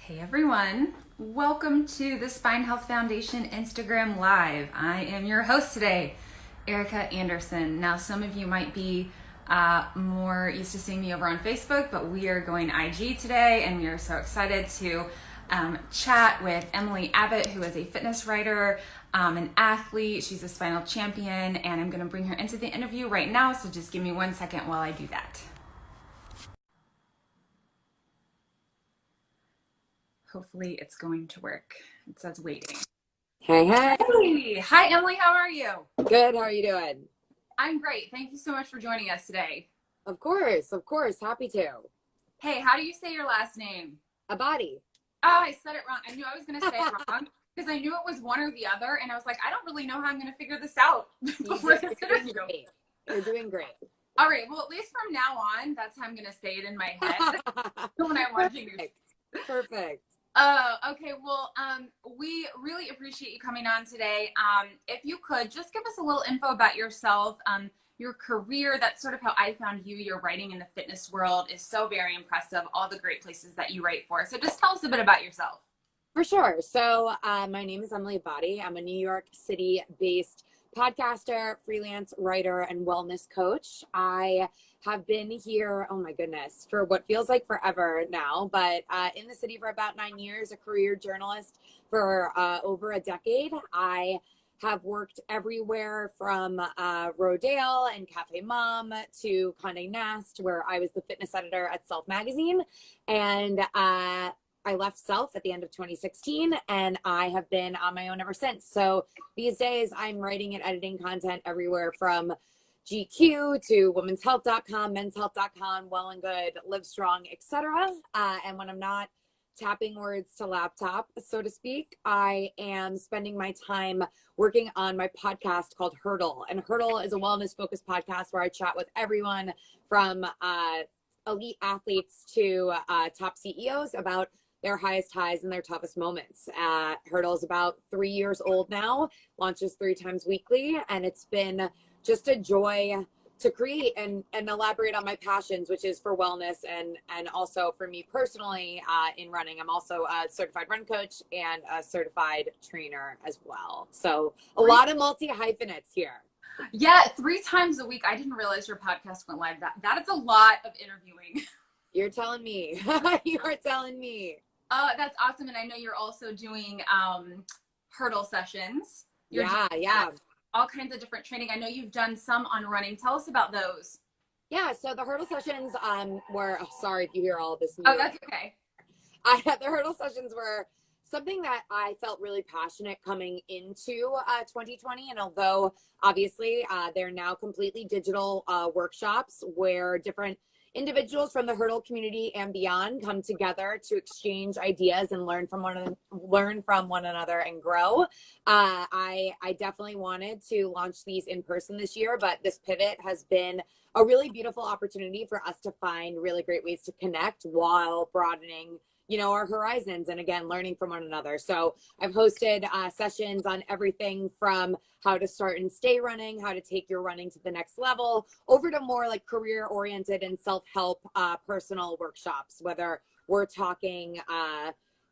Hey everyone, welcome to the Spine Health Foundation Instagram Live. I am your host today, Erica Anderson. Now some of you might be more used to seeing me over on Facebook, but we are going IG today and we are so excited to chat with Emily Abbate, who is a fitness writer, an athlete. She's a spinal champion, and I'm going to bring her into the interview right now, so just give me 1 second while I do that. Hopefully it's going to work. It says waiting. Hey. Hey. Hi, Emily. How are you? Good. How are you doing? I'm great. Thank you so much for joining us today. Of course. Happy to. Hey, how do you say your last name? Abbate. Oh, I said it wrong. I knew I was going to say it wrong because I knew it was one or the other, and I was like, I don't really know how I'm going to figure this out before this interview. You're doing great. All right. Well, at least from now on, that's how I'm going to say it in my head when I'm watching you. Perfect. Okay. Well, we really appreciate you coming on today. If you could just give us a little info about yourself, your career. That's sort of how I found you. Your writing in the fitness world is so very impressive. All the great places that you write for. So just tell us a bit about yourself. For sure. So my name is Emily Abbate. I'm a New York City-based podcaster, freelance writer, and wellness coach. I have been here, oh my goodness, for what feels like forever now, but in the city for about 9 years, a career journalist for over a decade. I have worked everywhere from Rodale and Cafe Mom to Condé Nast, where I was the fitness editor at Self Magazine. And I left Self at the end of 2016, and I have been on my own ever since. So these days I'm writing and editing content everywhere from GQ to womenshealth.com, menshealth.com, Well and Good, Live Strong, etc. And when I'm not tapping words to laptop, so to speak, I am spending my time working on my podcast called Hurdle. And Hurdle is a wellness-focused podcast where I chat with everyone from elite athletes to top CEOs about their highest highs and their toughest moments. Hurdle is about 3 years old now, launches 3 times weekly, and it's been just a joy to create and elaborate on my passions, which is for wellness and also for me personally in running. I'm also a certified run coach and a certified trainer as well. So a lot of multi-hyphenates here. Yeah, 3 times a week. I didn't realize your podcast went live. That is a lot of interviewing. You're telling me. You're telling me. That's awesome. And I know you're also doing hurdle sessions. Yeah. All kinds of different training. I know you've done some on running. Tell us about those. Yeah, so the hurdle sessions were, sorry if you hear all of this. Oh, that's okay. The hurdle sessions were something that I felt really passionate coming into 2020. And although obviously they're now completely digital workshops where different individuals from the hurdle community and beyond come together to exchange ideas and learn from one another and grow. I definitely wanted to launch these in person this year, but this pivot has been a really beautiful opportunity for us to find really great ways to connect while broadening our horizons and again, learning from one another. So I've hosted sessions on everything from how to start and stay running, how to take your running to the next level, over to more like career oriented and self-help personal workshops, whether we're talking,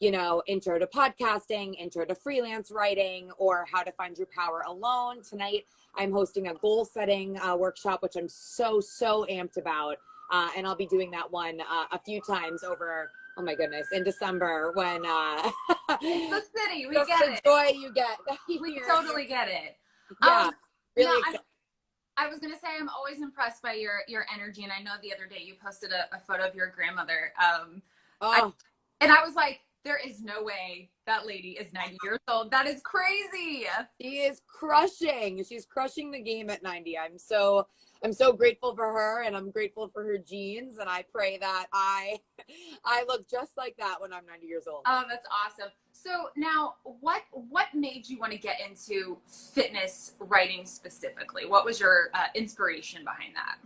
intro to podcasting, intro to freelance writing, or how to find your power alone. Tonight, I'm hosting a goal setting workshop, which I'm so amped about. And I'll be doing that one a few times over, oh my goodness, in December when it's the city, we just get the it. Joy you get. We totally get it. Yeah, really. I was gonna say I'm always impressed by your energy, and I know the other day you posted a photo of your grandmother. And I was like, there is no way that lady is 90 years old. That is crazy. She is crushing. She's crushing the game at 90. I'm so grateful for her, and I'm grateful for her genes, and I pray that I look just like that when I'm 90 years old. Oh, that's awesome. So now what made you want to get into fitness writing specifically? What was your inspiration behind that?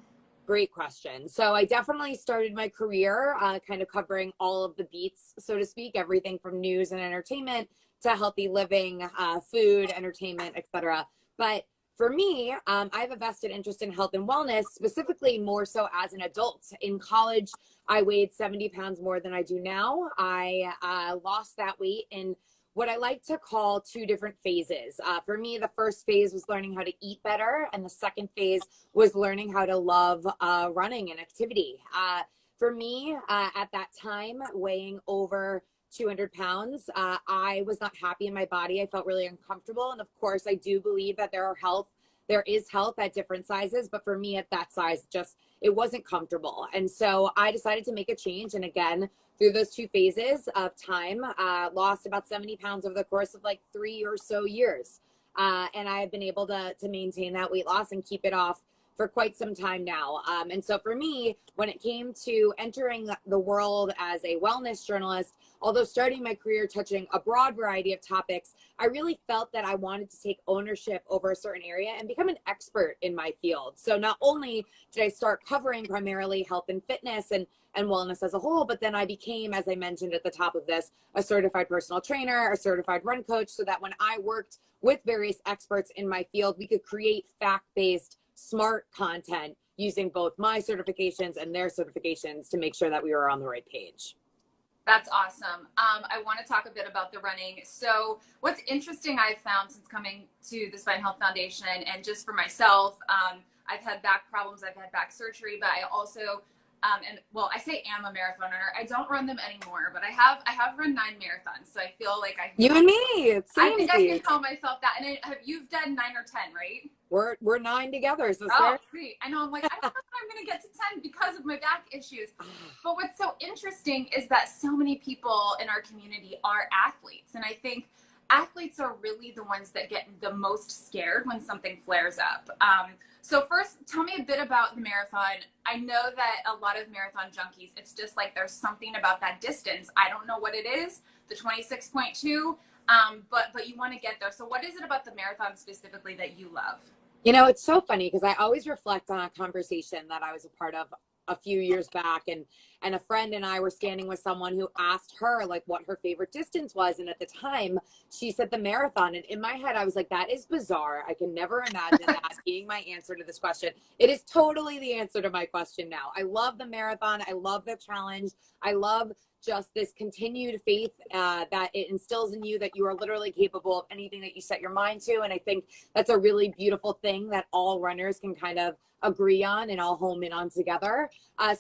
Great question. So I definitely started my career kind of covering all of the beats, so to speak, everything from news and entertainment to healthy living, food, entertainment, etc. But for me, I have a vested interest in health and wellness, specifically more so as an adult. In college, I weighed 70 pounds more than I do now. I lost that weight in what I like to call two different phases. For me, the first phase was learning how to eat better, and the second phase was learning how to love running and activity. For me, at that time, weighing over 200 pounds, I was not happy in my body. I felt really uncomfortable. And of course, I do believe that there is health at different sizes, but for me at that size, it wasn't comfortable. And so I decided to make a change. And again, through those two phases of time, lost about 70 pounds over the course of like 3 or so years. And I have been able to maintain that weight loss and keep it off for quite some time now. And so for me, when it came to entering the world as a wellness journalist, although starting my career touching a broad variety of topics, I really felt that I wanted to take ownership over a certain area and become an expert in my field. So not only did I start covering primarily health and fitness and wellness as a whole, but then I became, as I mentioned at the top of this, a certified personal trainer, a certified run coach, so that when I worked with various experts in my field, we could create fact-based, smart content using both my certifications and their certifications to make sure that we were on the right page. That's awesome. I want to talk a bit about the running. So what's interesting I've found since coming to the Spine Health Foundation, and just for myself, I've had back problems, I've had back surgery, but I also, I say am a marathon runner. I don't run them anymore, but I have run 9 marathons. So I feel like you and me, I think I can call myself that. And you've done 9 or 10, right? We're 9 together, sister. Oh, sweet. I know. I'm like, I don't know if I'm going to get to 10 because of my back issues. But what's so interesting is that so many people in our community are athletes. And I think athletes are really the ones that get the most scared when something flares up. So first, tell me a bit about the marathon. I know that a lot of marathon junkies, it's just like there's something about that distance. I don't know what it is, the 26.2, but you want to get there. So what is it about the marathon specifically that you love? You know, it's so funny because I always reflect on a conversation that I was a part of a few years back, and a friend and I were standing with someone who asked her like what her favorite distance was, and at the time she said the marathon, and in my head I was like, that is bizarre. I can never imagine that being my answer to this question. It is totally the answer to my question now. I love the marathon. I love the challenge. I love just this continued faith that it instills in you that you are literally capable of anything that you set your mind to. And I think that's a really beautiful thing that all runners can kind of agree on and all home in on together.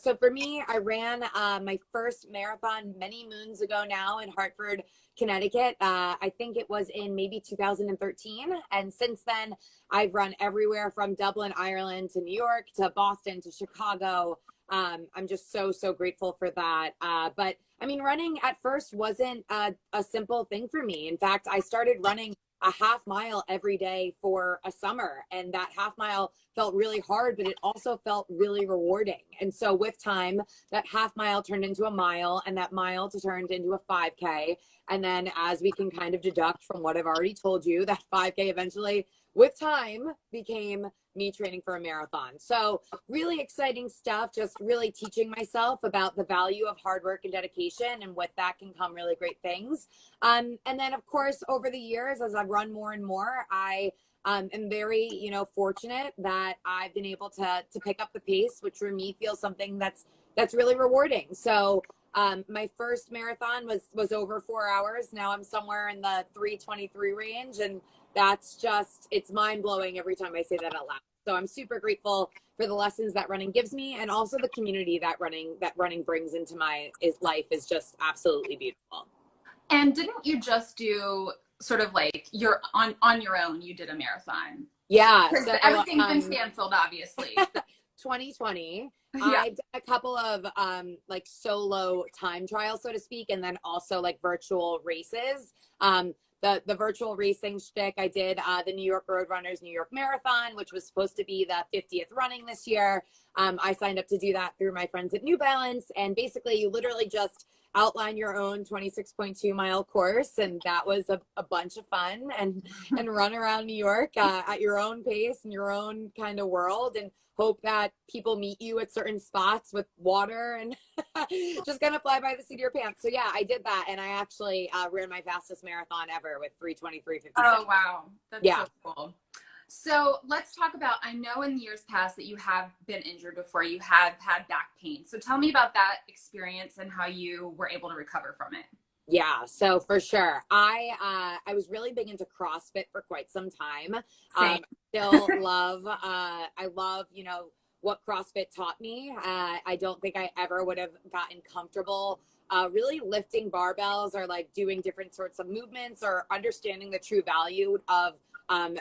So for me, I ran my first marathon many moons ago now in Hartford, Connecticut. I think it was in maybe 2013. And since then, I've run everywhere from Dublin, Ireland to New York to Boston to Chicago. I'm just so grateful for that. But I mean, running at first wasn't a simple thing for me. In fact, I started running a half mile every day for a summer, and that half mile felt really hard, but it also felt really rewarding. And so with time, that half mile turned into a mile, and that mile turned into a 5K. And then as we can kind of deduct from what I've already told you, that 5K eventually with time became me training for a marathon. So really exciting stuff, just really teaching myself about the value of hard work and dedication, and with that can come really great things. And then of course, over the years, as I've run more and more, I am very, fortunate that I've been able to pick up the pace, which for me feels something that's really rewarding. So my first marathon was over 4 hours. Now I'm somewhere in the 3:23 range, and that's just, it's mind blowing every time I say that out loud. So I'm super grateful for the lessons that running gives me, and also the community that running brings into my life is just absolutely beautiful. And didn't you just do sort of like you're on your own? You did a marathon. Yeah. So everything's been canceled, obviously. 2020. Yeah. I did a couple of like solo time trials, so to speak, and then also like virtual races. The virtual racing shtick, I did the New York Roadrunners New York Marathon, which was supposed to be the 50th running this year. I signed up to do that through my friends at New Balance. And basically, you literally just outline your own 26.2 mile course. And that was a bunch of fun, and run around New York at your own pace and your own kind of world, and hope that people meet you at certain spots with water and just kind of fly by the seat of your pants. So yeah, I did that. And I actually ran my fastest marathon ever with 3:23:57. Oh, wow. That's so cool. So let's talk about, I know in years past that you have been injured before, you have had back pain. So tell me about that experience and how you were able to recover from it. Yeah, so for sure. I was really big into CrossFit for quite some time. Same. Still love I love, what CrossFit taught me. I don't think I ever would have gotten comfortable really lifting barbells or like doing different sorts of movements or understanding the true value of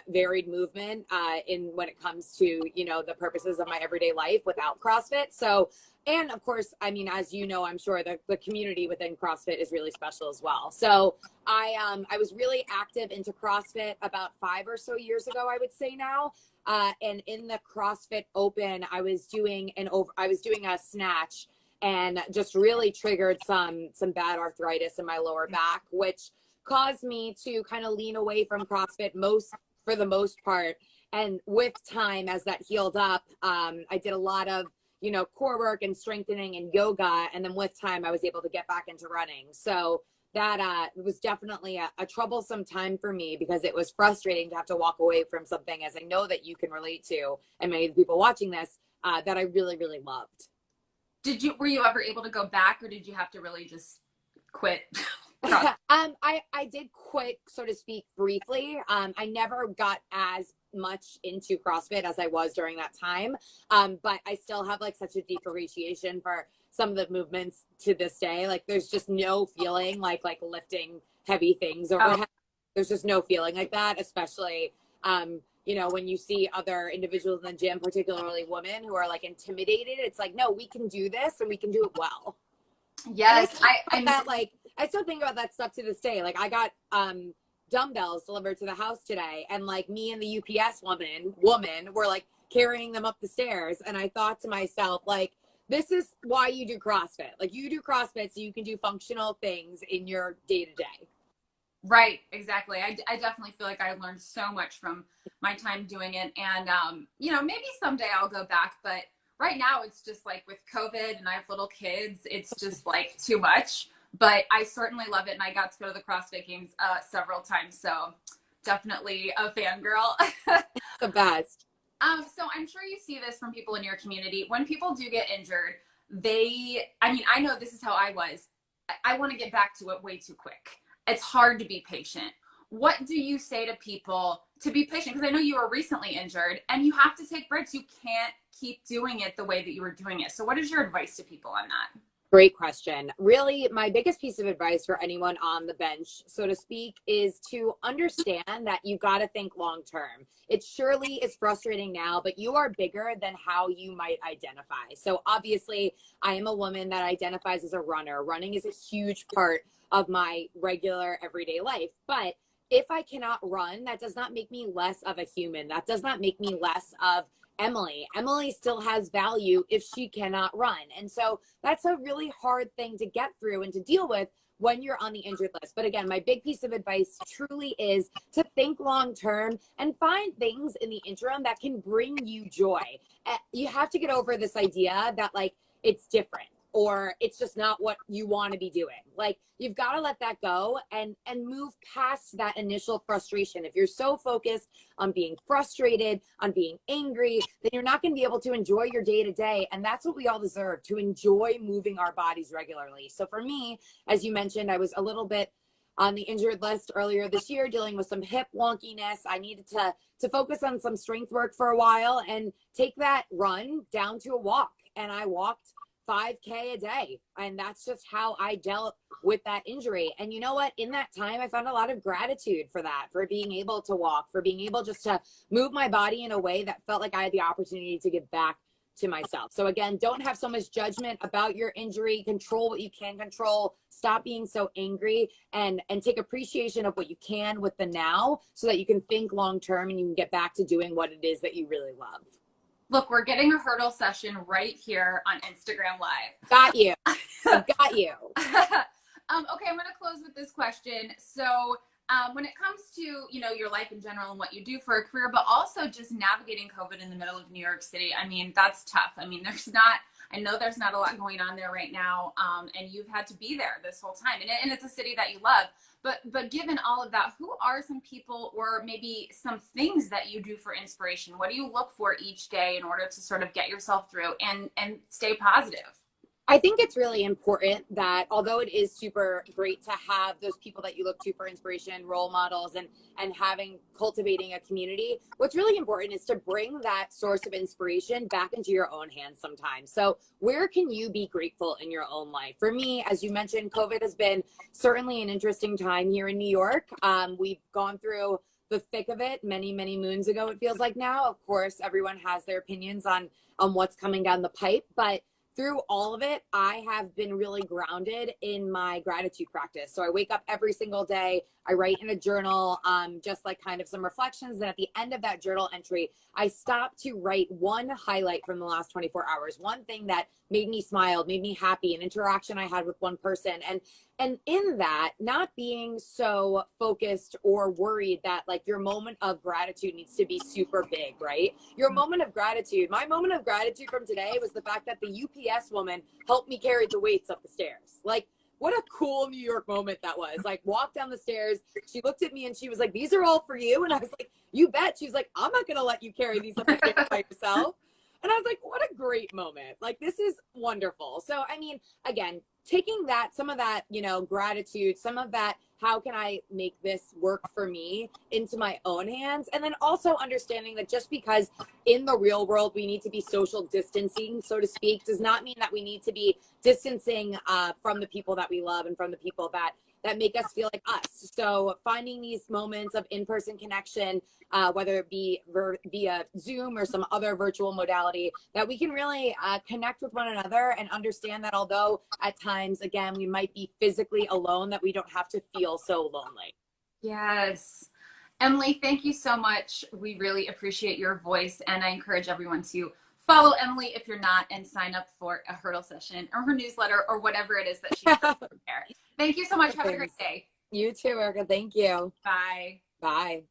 varied movement in when it comes to, the purposes of my everyday life without CrossFit. So, and of course, I mean, as you know, I'm sure the community within CrossFit is really special as well. So I was really active into CrossFit about 5 or so years ago, I would say now. And in the CrossFit Open, I was doing a snatch and just really triggered some bad arthritis in my lower back, which caused me to kind of lean away from CrossFit for the most part. And with time, as that healed up, I did a lot of, core work and strengthening and yoga. And then with time, I was able to get back into running. So that was definitely a troublesome time for me because it was frustrating to have to walk away from something, as I know that you can relate to, and many of the people watching this, that I really, really loved. Were you ever able to go back, or did you have to really just quit? I did quit, so to speak, briefly. I never got as much into CrossFit as I was during that time. But I still have like such a deep appreciation for some of the movements to this day. Like there's just no feeling like lifting heavy things overhead. There's just no feeling like that, especially, when you see other individuals in the gym, particularly women who are like intimidated. It's like, no, we can do this and we can do it well. Yes. I still think about that stuff to this day. Like I got dumbbells delivered to the house today, and like me and the UPS woman were like carrying them up the stairs. And I thought to myself, like, this is why you do CrossFit. Like you do CrossFit so you can do functional things in your day to day. Right. Exactly. I definitely feel like I learned so much from my time doing it. And, maybe someday I'll go back, but right now it's just like with COVID and I have little kids, it's just like too much. But I certainly love it, and I got to go to the CrossFit Games several times, so definitely a fangirl. The best. So I'm sure you see this from people in your community. When people do get injured, I know this is how I was. I want to get back to it way too quick. It's hard to be patient. What do you say to people to be patient? Because I know you were recently injured, and you have to take breaks. You can't keep doing it the way that you were doing it. So what is your advice to people on that? Great question. Really, my biggest piece of advice for anyone on the bench, so to speak, is to understand that you got to think long term. It surely is frustrating now, but you are bigger than how you might identify. So obviously, I am a woman that identifies as a runner. Running is a huge part of my regular everyday life. But if I cannot run, that does not make me less of a human. That does not make me less of Emily. Emily still has value if she cannot run. And so that's a really hard thing to get through and to deal with when you're on the injured list. But again, my big piece of advice truly is to think long term and find things in the interim that can bring you joy. You have to get over this idea that like it's different or it's just not what you want to be doing. Like you've got to let that go and move past that initial frustration. If you're so focused on being frustrated, on being angry, then you're not going to be able to enjoy your day to day. And that's what we all deserve, to enjoy moving our bodies regularly. So for me, as you mentioned, I was a little bit on the injured list earlier this year, dealing with some hip wonkiness. I needed to focus on some strength work for a while and take that run down to a walk. And I walked 5K a day. And that's just how I dealt with that injury. And you know what? In that time, I found a lot of gratitude for that, for being able to walk, for being able just to move my body in a way that felt like I had the opportunity to give back to myself. So again, don't have so much judgment about your injury. Control what you can control. Stop being so angry and take appreciation of what you can with the now so that you can think long term and you can get back to doing what it is that you really love. Look, we're getting a hurdle session right here on Instagram Live. Got you. I've got you. Okay, I'm going to close with this question. So when it comes to, your life in general and what you do for a career, but also just navigating COVID in the middle of New York City, I mean, that's tough. I mean, I know there's not a lot going on there right now, and you've had to be there this whole time, and it's a city that you love. But given all of that, who are some people or maybe some things that you do for inspiration? What do you look for each day in order to sort of get yourself through and stay positive? I think it's really important that although it is super great to have those people that you look to for inspiration, role models, and cultivating a community, what's really important is to bring that source of inspiration back into your own hands sometimes. So where can you be grateful in your own life? For me, as you mentioned, COVID has been certainly an interesting time here in New York. We've gone through the thick of it many, many moons ago, it feels like now. Of course, everyone has their opinions on what's coming down the pipe, but through all of it, I have been really grounded in my gratitude practice. So I wake up every single day, I write in a journal, just like kind of some reflections. And at the end of that journal entry, I stop to write one highlight from the last 24 hours, one thing that made me smile, made me happy, an interaction I had with one person. And in that, not being so focused or worried that like your moment of gratitude needs to be super big, right? Your moment of gratitude, my moment of gratitude from today was the fact that the UPS woman helped me carry the weights up the stairs. Like, what a cool New York moment that was. Like, walked down the stairs, she looked at me and she was like, "These are all for you." And I was like, "You bet." She's like, "I'm not gonna let you carry these up the stairs by yourself." And I was like, what a great moment. Like, this is wonderful. So, I mean, again, taking that, some of that, gratitude, some of that, how can I make this work for me into my own hands? And then also understanding that just because in the real world, we need to be social distancing, so to speak, does not mean that we need to be distancing from the people that we love and from the people that make us feel like us. So finding these moments of in-person connection, whether it be via Zoom or some other virtual modality, that we can really connect with one another and understand that although at times, again, we might be physically alone, that we don't have to feel so lonely. Yes. Emily, thank you so much. We really appreciate your voice, and I encourage everyone to follow Emily if you're not, and sign up for a hurdle session or her newsletter or whatever it is that she's there. Thank you so much. Have a great day. You too, Erica. Thank you. Bye. Bye.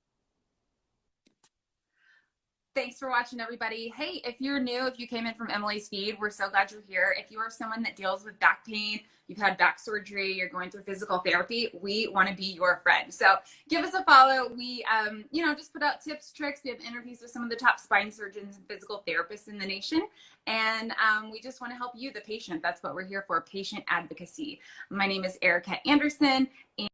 Thanks for watching, everybody. Hey, if you're new, if you came in from Emily's feed, we're so glad you're here. If you are someone that deals with back pain, you've had back surgery, you're going through physical therapy, we want to be your friend. So give us a follow. We, just put out tips, tricks. We have interviews with some of the top spine surgeons and physical therapists in the nation. And we just want to help you, the patient. That's what we're here for, patient advocacy. My name is Erica Anderson.